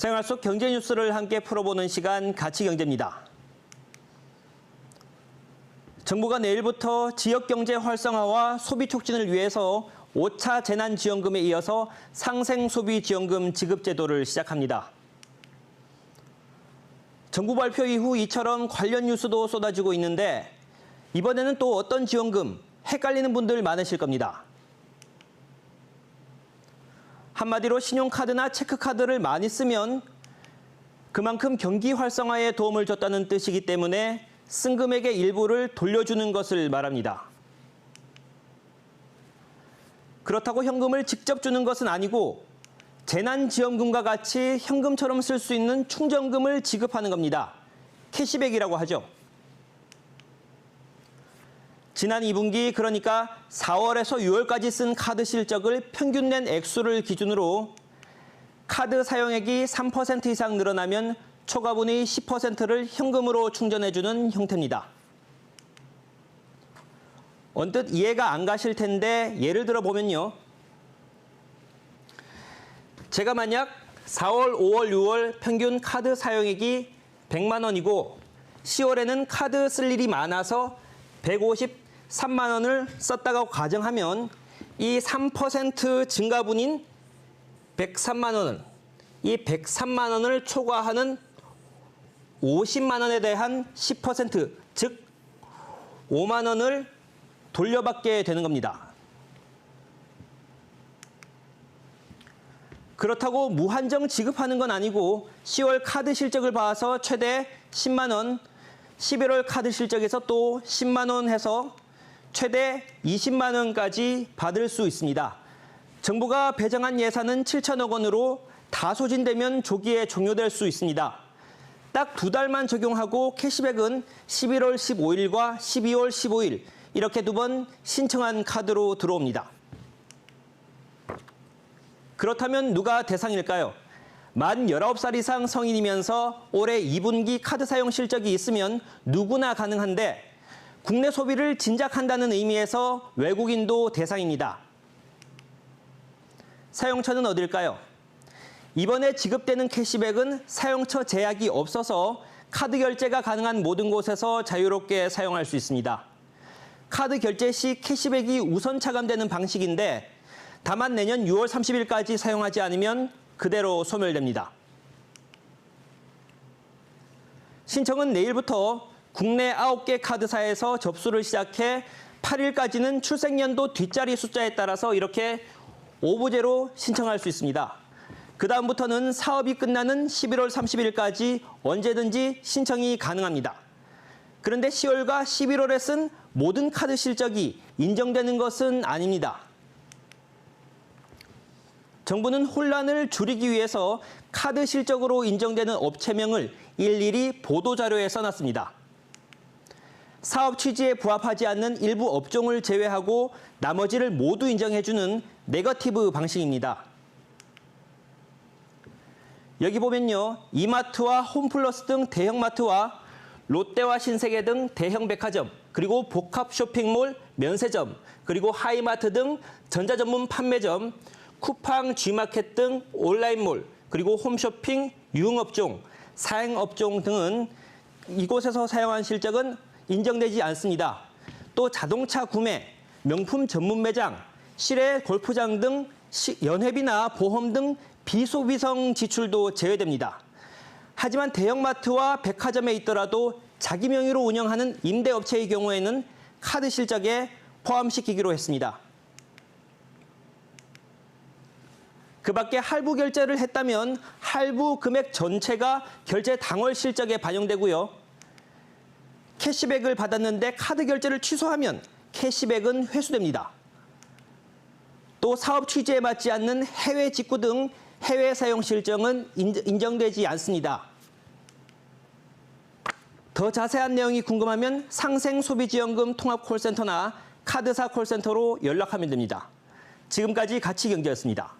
생활 속 경제 뉴스를 함께 풀어보는 시간 가치경제입니다. 정부가 내일부터 지역경제 활성화와 소비 촉진을 위해서 5차 재난지원금에 이어서 상생소비지원금 지급제도를 시작합니다. 정부 발표 이후 이처럼 관련 뉴스도 쏟아지고 있는데 이번에는 또 어떤 지원금, 헷갈리는 분들 많으실 겁니다. 한마디로 신용카드나 체크카드를 많이 쓰면 그만큼 경기 활성화에 도움을 줬다는 뜻이기 때문에 쓴 금액의 일부를 돌려주는 것을 말합니다. 그렇다고 현금을 직접 주는 것은 아니고 재난지원금과 같이 현금처럼 쓸 수 있는 충전금을 지급하는 겁니다. 캐시백이라고 하죠. 지난 2분기 그러니까 4월에서 6월까지 쓴 카드 실적을 평균 낸 액수를 기준으로 카드 사용액이 3% 이상 늘어나면 초과분의 10%를 현금으로 충전해주는 형태입니다. 언뜻 이해가 안 가실 텐데 예를 들어 보면요. 제가 만약 4월, 5월, 6월 평균 카드 사용액이 100만 원이고 10월에는 카드 쓸 일이 많아서 153만 원을 썼다고 가정하면 이 3% 증가분인 103만 원은 이 103만 원을 초과하는 50만 원에 대한 10%, 즉 5만 원을 돌려받게 되는 겁니다. 그렇다고 무한정 지급하는 건 아니고 10월 카드 실적을 봐서 최대 10만 원, 11월 카드 실적에서 또 10만 원 해서 최대 20만 원까지 받을 수 있습니다. 정부가 배정한 예산은 7천억 원으로 다 소진되면 조기에 종료될 수 있습니다. 딱 2달만 적용하고 캐시백은 11월 15일과 12월 15일 이렇게 2번 신청한 카드로 들어옵니다. 그렇다면 누가 대상일까요? 만 19살 이상 성인이면서 올해 2분기 카드 사용 실적이 있으면 누구나 가능한데 국내 소비를 진작한다는 의미에서 외국인도 대상입니다. 사용처는 어딜까요? 이번에 지급되는 캐시백은 사용처 제약이 없어서 카드 결제가 가능한 모든 곳에서 자유롭게 사용할 수 있습니다. 카드 결제 시 캐시백이 우선 차감되는 방식인데 다만 내년 6월 30일까지 사용하지 않으면 그대로 소멸됩니다. 신청은 내일부터 국내 9개 카드사에서 접수를 시작해 8일까지는 출생연도 뒷자리 숫자에 따라서 이렇게 오부제로 신청할 수 있습니다. 그 다음부터는 사업이 끝나는 11월 30일까지 언제든지 신청이 가능합니다. 그런데 10월과 11월에 쓴 모든 카드 실적이 인정되는 것은 아닙니다. 정부는 혼란을 줄이기 위해서 카드 실적으로 인정되는 업체명을 일일이 보도자료에 써놨습니다. 사업 취지에 부합하지 않는 일부 업종을 제외하고 나머지를 모두 인정해주는 네거티브 방식입니다. 여기 보면요. 이마트와 홈플러스 등 대형마트와 롯데와 신세계 등 대형 백화점, 그리고 복합 쇼핑몰, 면세점, 그리고 하이마트 등 전자전문 판매점, 쿠팡, G마켓 등 온라인몰, 그리고 홈쇼핑, 유흥업종, 사행업종 등은 이곳에서 사용한 실적은 인정되지 않습니다. 또 자동차 구매, 명품 전문 매장, 실외 골프장 등 연회비나 보험 등 비소비성 지출도 제외됩니다. 하지만 대형마트와 백화점에 있더라도 자기 명의로 운영하는 임대업체의 경우에는 카드 실적에 포함시키기로 했습니다. 그 밖에 할부 결제를 했다면 할부 금액 전체가 결제 당월 실적에 반영되고요. 캐시백을 받았는데 카드 결제를 취소하면 캐시백은 회수됩니다. 또 사업 취지에 맞지 않는 해외 직구 등 해외 사용 실적은 인정되지 않습니다. 더 자세한 내용이 궁금하면 상생소비지원금 통합콜센터나 카드사 콜센터로 연락하면 됩니다. 지금까지 가치경제였습니다.